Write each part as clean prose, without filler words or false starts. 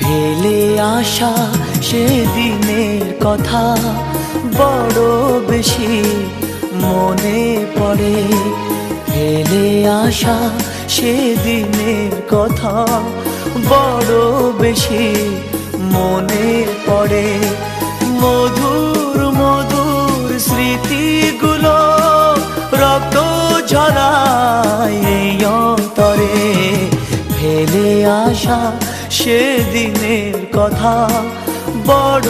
ফেলে আসা সেদিনের কথা বড় বেশি মনে পড়ে। ফেলে আসা সেদিনের কথা বড় বেশি মনে পড়ে। মধুর মধুর স্মৃতিগুলো রক্ত ঝরায় এই অন্তরে। ফেলে আসা সেদিনের কথা বড়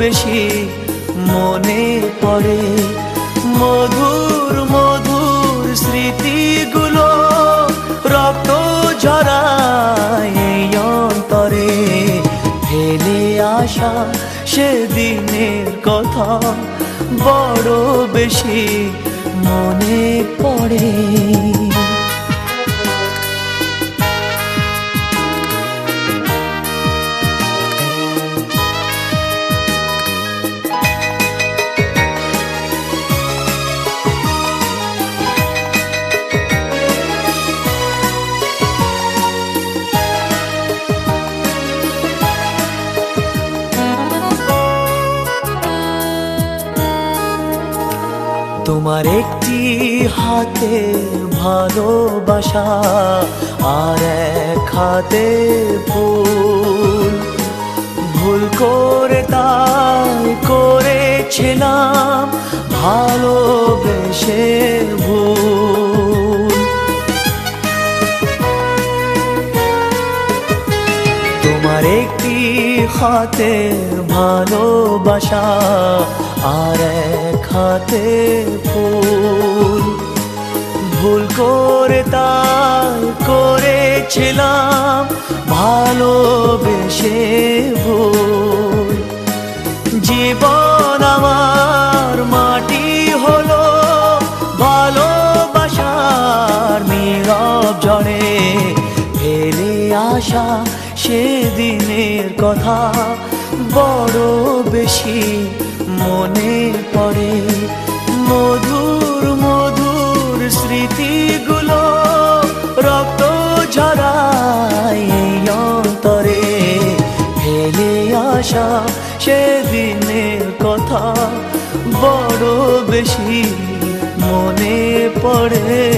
বেশি মনে পড়ে। মধুর মধুর স্মৃতিগুলো রক্ত ঝরায় এই অন্তরে। ফেলে আসা সেদিনের কথা বড় বেশি মনে পড়ে। তোমার একটি হাতে ভালোবাসা আর এক হাতে ফুল। ভুল করে তাই করেছিলাম ভালোবেসে ভুল। তোমার একটি হাতে ভালোবাসা আর এক হাতে ফুল। ভুল করে তাই করেছিলাম ভালোবেসে ভুল। জীবন আমার মাটি হলো ভালোবাসার নীরব জড়ে। ফেলে আসা সেদিনের কথা বড় বেশি মনে পড়ে। মধুর মধুর স্মৃতিগুলো রক্ত ঝরায় এই অন্তরে। ফেলে আসা সেদিনের কথা বড় বেশি মনে পড়ে।